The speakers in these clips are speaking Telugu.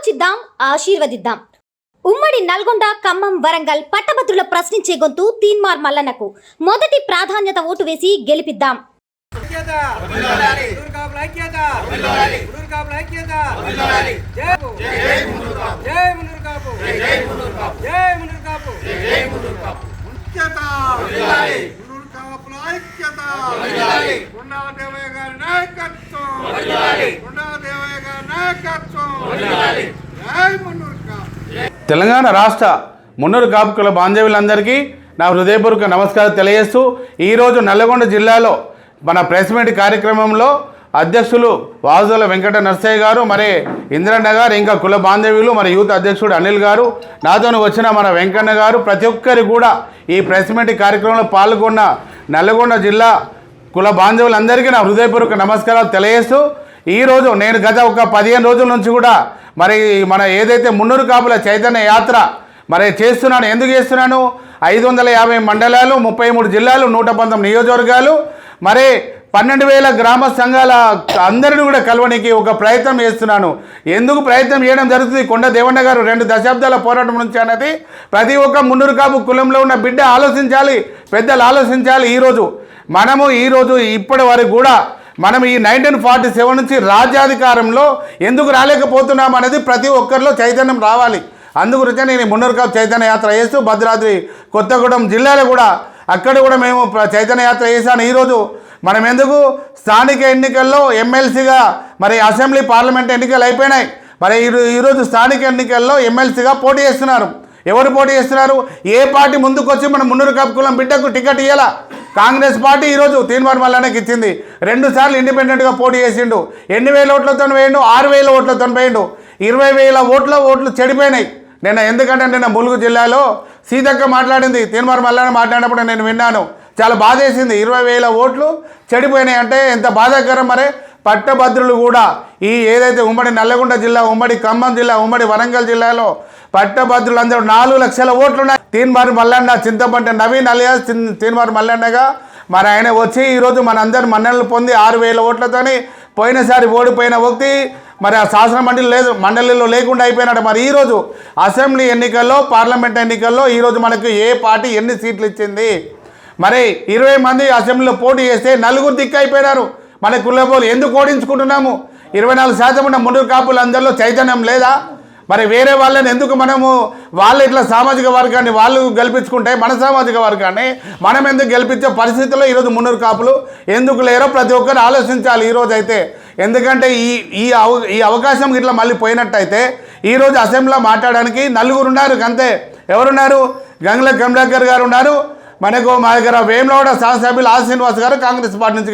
ఆలోచిద్దాం, ఆశీర్వదిద్దాం. ఉమ్మడి నల్గొండ, ఖమ్మం, వరంగల్ పట్టభద్రుల ప్రశ్నించే గొంతు తీన్మార్ మల్లన్నకు మొదటి ప్రాధాన్యత ఓటు వేసి గెలిపిద్దాం. తెలంగాణ రాష్ట్ర మున్నూరు కాపు కుల బాంధవులందరికీ నా హృదయపూర్వక నమస్కారం తెలియజేస్తూ ఈరోజు నల్లగొండ జిల్లాలో మన ప్రెస్ మీట్ కార్యక్రమంలో అధ్యక్షులు వాసుల వెంకట నర్సయ్య గారు, మరి ఇంద్రన్న గారు, ఇంకా కుల బాంధవ్యులు, మరి యూత్ అధ్యక్షుడు అనిల్ గారు, నాతో వచ్చిన మన వెంకన్న గారు, ప్రతి ఒక్కరి కూడా ఈ ప్రెస్ మీట్ కార్యక్రమంలో పాల్గొన్న నల్లగొండ జిల్లా కుల బాంధవులందరికీ నా హృదయపూర్వక నమస్కారాలు తెలియజేస్తూ ఈరోజు నేను గత ఒక 15 రోజుల నుంచి కూడా మరి మన ఏదైతే మున్నూరు కాపుల చైతన్య యాత్ర మరి చేస్తున్నాను. ఎందుకు చేస్తున్నాను? 550 మండలాలు, 33 జిల్లాలు, 119 నియోజకవర్గాలు, మరి 12,000 గ్రామ సంఘాల అందరిని కూడా కలవడానికి ఒక ప్రయత్నం చేస్తున్నాను. ఎందుకు ప్రయత్నం చేయడం జరుగుతుంది? కొండ దేవన్న గారు 2 దశాబ్దాల పోరాటం నుంచి అన్నది ప్రతి ఒక్క మున్నూరు కాపు కులంలో ఉన్న బిడ్డ ఆలోచించాలి, పెద్దలు ఆలోచించాలి. ఈరోజు ఇప్పటి వరకు కూడా మనం ఈ 1947 నుంచి రాజ్యాధికారంలో ఎందుకు రాలేకపోతున్నాం అనేది ప్రతి ఒక్కరిలో చైతన్యం రావాలి. అందుగురించి నేను మున్నూరు కాపు చైతన్య యాత్ర చేస్తూ భద్రాద్రి కొత్తగూడెం జిల్లాలో కూడా అక్కడ కూడా మేము చైతన్య యాత్ర చేశాను. ఈరోజు మనం ఎందుకు స్థానిక ఎన్నికల్లో ఎమ్మెల్సీగా మరి అసెంబ్లీ పార్లమెంట్ ఎన్నికలు అయిపోయినాయి. మరి ఈరోజు స్థానిక ఎన్నికల్లో ఎమ్మెల్సీగా పోటీ చేస్తున్నారు. ఎవరు పోటీ చేస్తున్నారు? ఏ పార్టీ ముందుకు వచ్చి మన మున్నూరు కాపు కులం బిడ్డకు టికెట్ ఇవ్వాలా? కాంగ్రెస్ పార్టీ ఈరోజు తీన్మార్ మల్లన్నకి ఇచ్చింది. 2 సార్లు ఇండిపెండెంట్గా పోటీ చేసిండు. ఎన్ని వేల ఓట్లతో వేయండు? 6,000 ఓట్లతో వేయండు. 20,000 ఓట్లు చెడిపోయినాయి. ఎందుకంటే ములుగు జిల్లాలో సీతక్క మాట్లాడింది, తీన్మార్ మల్లన్న మాట్లాడినప్పుడు నేను విన్నాను. చాలా బాధేసింది. 20,000 ఓట్లు చెడిపోయినాయి అంటే ఎంత బాధాకరం. మరి పట్టభద్రులు కూడా ఈ ఏదైతే ఉమ్మడి నల్లగొండ జిల్లా, ఉమ్మడి ఖమ్మం జిల్లా, ఉమ్మడి వరంగల్ జిల్లాలో పట్టభద్రులు అందరూ 4 లక్షల ఓట్లు ఉన్నాయి. తీన్మార్ మల్లన్న, చింతపంట నవీన్ అలియాస్ తీన్మార్ మల్లన్నగా మరి ఆయన వచ్చి ఈరోజు మనందరి మన్ననలు పొంది 6,000 ఓట్లతోని పోయినసారి ఓడిపోయిన వ్యక్తి మరి ఆ శాసన మండలిలో లేకుండా అయిపోయినాడు. మరి ఈరోజు అసెంబ్లీ ఎన్నికల్లో, పార్లమెంట్ ఎన్నికల్లో ఈరోజు మనకు ఏ పార్టీ ఎన్ని సీట్లు ఇచ్చింది? మరి 20 మంది అసెంబ్లీలో పోటీ చేస్తే 4 దిక్కు అయిపోయినారు. మన కులపోలు ఎందుకు ఓడించుకుంటున్నాము? 24% ఉన్న మున్నూరు కాపులు అందరిలో చైతన్యం లేదా? మరి వేరే వాళ్ళని ఎందుకు వాళ్ళు ఇట్లా సామాజిక వర్గాన్ని వాళ్ళు గెలిపించుకుంటే మన సామాజిక వర్గాన్ని మనం ఎందుకు గెలిపించే పరిస్థితుల్లో ఈరోజు మున్నూరు కాపులు ఎందుకు లేరో ప్రతి ఒక్కరు ఆలోచించాలి ఈరోజు అయితే. ఎందుకంటే ఈ అవకాశం ఇట్లా మళ్ళీ పోయినట్టయితే ఈరోజు అసెంబ్లీలో మాట్లాడడానికి 4 ఉన్నారు అంతే. ఎవరున్నారు? గంగుల కమలాకర్ గారు ఉన్నారు. మనకు మా దగ్గర వేములవాడ శాసనసభ్యులు ఆర్ శ్రీనివాస్ గారు కాంగ్రెస్ పార్టీ నుంచి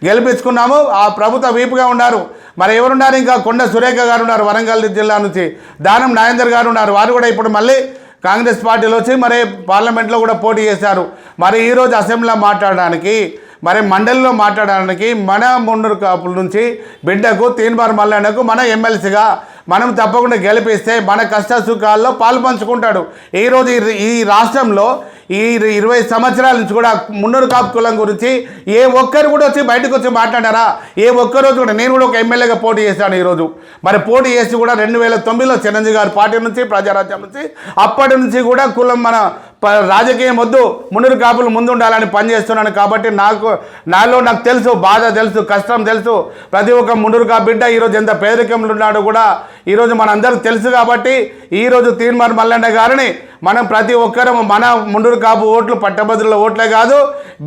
గెలిపించుకున్నాము. ఆ ప్రభుత్వ వీపుగా ఉన్నారు. మరి ఎవరున్నారు? ఇంకా కొండ సురేఖ గారు ఉన్నారు వరంగల్ జిల్లా నుంచి. దానం నాగేందర్ గారు ఉన్నారు. వారు కూడా ఇప్పుడు మళ్ళీ కాంగ్రెస్ పార్టీలో వచ్చి మరి పార్లమెంట్లో కూడా పోటీ చేశారు. మరి ఈరోజు అసెంబ్లీలో మాట్లాడడానికి, మరి మండలిలో మాట్లాడడానికి మన మున్నూరు కాపుల నుంచి బిడ్డకు తీన్మార్ మల్లన్నకు మన ఎమ్మెల్సీగా మనం తప్పకుండా గెలిపిస్తే మన కష్ట సుఖాల్లో పాలు పంచుకుంటాడు. ఈరోజు ఈ రాష్ట్రంలో ఈ 20 సంవత్సరాల నుంచి కూడా మున్నూరు కాపు కులం గురించి ఏ ఒక్కరు కూడా వచ్చి బయటకు వచ్చి మాట్లాడారా? ఏ ఒక్కరోజు కూడా. నేను కూడా ఒక ఎమ్మెల్యేగా పోటీ చేశాను ఈరోజు. మరి పోటీ చేసి కూడా 2009లో చిరంజీవి గారి పార్టీ నుంచి, ప్రజారాజ్యం నుంచి, అప్పటి నుంచి కూడా కులం మన రాజకీయం వద్దు, మున్నూరు కాపులు ముందు ఉండాలని పనిచేస్తున్నాను. కాబట్టి నాలో తెలుసు, బాధ తెలుసు, కష్టం తెలుసు. ప్రతి ఒక్క మున్నూరు కాపు బిడ్డ ఈరోజు ఎంత పేదరికంలో ఉన్నాడో కూడా ఈరోజు మనందరికీ తెలుసు. కాబట్టి ఈరోజు తీన్మార్ మల్లన్న గారిని మనం ప్రతి ఒక్కరు మన మున్నూరు కాపు ఓట్లు పట్టభద్రుల ఓట్లే కాదు,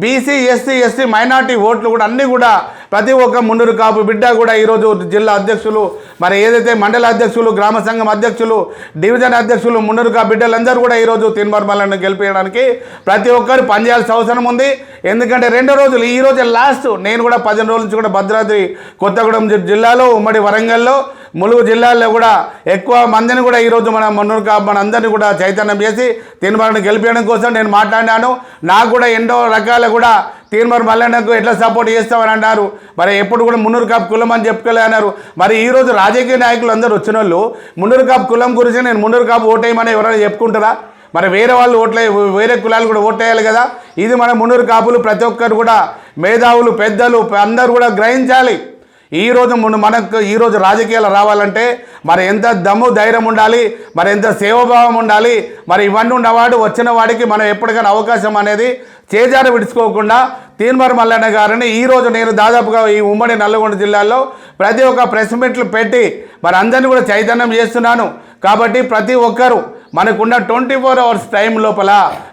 బీసీ, ఎస్సీ, మైనార్టీ ఓట్లు కూడా అన్నీ కూడా ప్రతి ఒక్క మున్నూరు కాపు బిడ్డ కూడా ఈరోజు జిల్లా అధ్యక్షులు, మరి ఏదైతే మండల అధ్యక్షులు, గ్రామ సంఘం అధ్యక్షులు, డివిజన్ అధ్యక్షులు, మున్నూరు కాపు బిడ్డలందరూ కూడా ఈరోజు తీన్మార్ మల్లన్న గెలిపించడానికి ప్రతి ఒక్కరు పనిచేయాల్సిన అవసరం ఉంది. ఎందుకంటే 2 రోజులు, ఈరోజు లాస్ట్. నేను కూడా 15 రోజుల నుంచి కూడా భద్రాద్రి కొత్తగూడెం జిల్లాలో, ఉమ్మడి వరంగల్లో, ములుగు జిల్లాల్లో కూడా ఎక్కువ మందిని కూడా ఈరోజు మన మున్నూరు కాపు మన అందరినీ కూడా చైతన్యం చేసి తీన్మార్ని గెలిపించడం కోసం నేను మాట్లాడినాను. నాకు కూడా ఎన్నో రకాల కూడా తీన్మార్ మల్లన్నకు ఎట్లా సపోర్ట్ చేస్తామని అన్నారు. మరి ఎప్పుడు కూడా మున్నూరు కాపు కులం అని చెప్పుకోలే అన్నారు. మరి ఈరోజు రాజకీయ నాయకులు అందరూ వచ్చిన వాళ్ళు మున్నూరు కాపు కులం గురించి నేను మున్నూరు కాపు ఓటేయమని ఎవరైనా చెప్పుకుంటారా? మరి వేరే వాళ్ళు వేరే కులాలు కూడా ఓటేయాలి కదా. ఇది మన మున్నూరు కాపులు ప్రతి ఒక్కరు కూడా మేధావులు, పెద్దలు అందరూ కూడా గ్రహించాలి. ఈరోజు మనకు ఈరోజు రాజకీయాలు రావాలంటే మరి ఎంత దమ్ము ధైర్యం ఉండాలి, మరి ఎంత సేవాభావం ఉండాలి, మరి ఇవన్నీ ఉన్నవాడు వచ్చిన వాడికి మనం ఎప్పటికైనా అవకాశం అనేది చేజారు విడుచుకోకుండా తీన్మార్ మల్లన్న గారిని ఈరోజు నేను దాదాపుగా ఈ ఉమ్మడి నల్లగొండ జిల్లాలో ప్రతి ఒక్క ప్రెస్ మీట్లు పెట్టి మరి అందరినీ కూడా చైతన్యం చేస్తున్నాను. కాబట్టి ప్రతి ఒక్కరూ మనకున్న 24 అవర్స్ టైం లోపల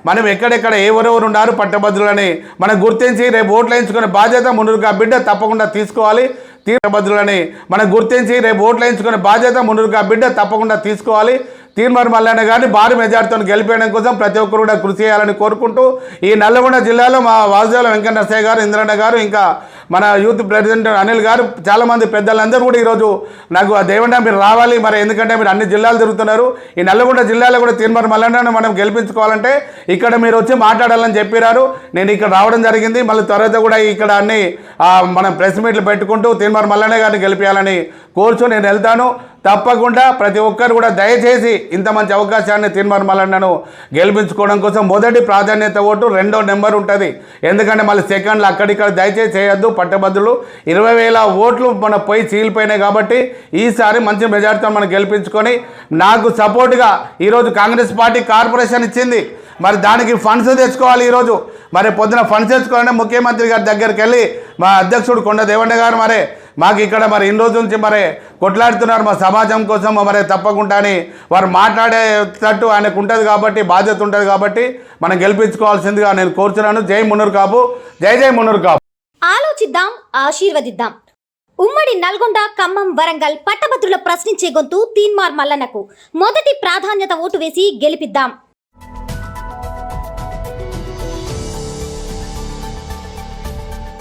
మనం ఎక్కడెక్కడ ఎవరెవరు ఉన్నారు పట్టభద్రులని మనం గుర్తించి రేపు ఓట్లు వేయించుకునే బాధ్యత మునురుగా బిడ్డ తప్పకుండా తీసుకోవాలి. పట్టభద్రులని మనం గుర్తించి రేపు ఓట్లు వేయించుకునే బాధ్యత మునురుగా బిడ్డ తప్పకుండా తీసుకోవాలి. తీన్మార్ మల్లన్న గారిని భారీ మెజార్టీతో గెలిపేయడం కోసం ప్రతి ఒక్కరు కూడా కృషి చేయాలని కోరుకుంటూ ఈ నల్లగొండ జిల్లాలో మా వాసుదేవుల వెంకట నరసయ్య గారు, ఇంద్రన్న గారు, ఇంకా మన యూత్ ప్రెసిడెంట్ అనిల్ గారు, చాలామంది పెద్దలందరూ కూడా ఈరోజు నాకు దేవన్న మీరు రావాలి, మరి ఎందుకంటే మీరు అన్ని జిల్లాలు తిరుగుతున్నారు, ఈ నల్లగొండ జిల్లాలో కూడా తీన్మార్ మల్లన్నను మనం గెలిపించుకోవాలంటే ఇక్కడ మీరు వచ్చి మాట్లాడాలని చెప్పినారు. నేను ఇక్కడ రావడం జరిగింది. మళ్ళీ త్వరగా కూడా ఇక్కడ అన్ని మనం ప్రెస్ మీట్లు పెట్టుకుంటూ తీన్మార్ మల్లన్న గారిని గెలిపించాలని కోరుచు నేను వెళ్తాను. తప్పకుండా ప్రతి ఒక్కరు కూడా దయచేసి ఇంత మంచి అవకాశాన్ని తీన్మార్ మల్లన్నను గెలిపించుకోవడం కోసం మొదటి ప్రాధాన్యత ఓటు 2వ నెంబర్ ఉంటుంది. ఎందుకంటే మళ్ళీ సెకండ్లు అక్కడిక్కడ దయచేసి చేయొద్దు. పట్టభద్రులు 20,000 ఓట్లు మన పోయి చీలిపోయినాయి కాబట్టి ఈసారి మంచి మెజార్టీతో మనం గెలిపించుకొని నాకు సపోర్ట్గా ఈరోజు కాంగ్రెస్ పార్టీ కార్పొరేషన్ ఇచ్చింది. మరి దానికి ఫండ్స్ తెచ్చుకోవాలి. ఈరోజు మరి పొద్దున ఫండ్స్ తెచ్చుకోవాలంటే ముఖ్యమంత్రి గారి దగ్గరికి వెళ్ళి మా అధ్యక్షుడు కొండ దేవన్న గారు మరి మాకు ఇక్కడ మరి ఇన్ని రోజుల నుంచి మరి కొట్లాడుతున్నారు మా సమాజం కోసం, మరి తప్పకుండా అని వారు మాట్లాడేటట్టు ఆయనకు ఉంటుంది కాబట్టి, బాధ్యత ఉంటుంది కాబట్టి మనం గెలిపించుకోవాల్సిందిగా నేను కోరుతున్నాను. జై మున్నూరు కాపు, జై జై మున్నూరు కాపు. ఆలోచిద్దాం, ఆశీర్వదిద్దాం. ఉమ్మడి నల్గొండ, ఖమ్మం, వరంగల్ పట్టభద్రుల ప్రశ్నించే గొంతు తీన్మార్ మల్లన్నకు మొదటి ప్రాధాన్యత ఓటు వేసి గెలిపిద్దాం.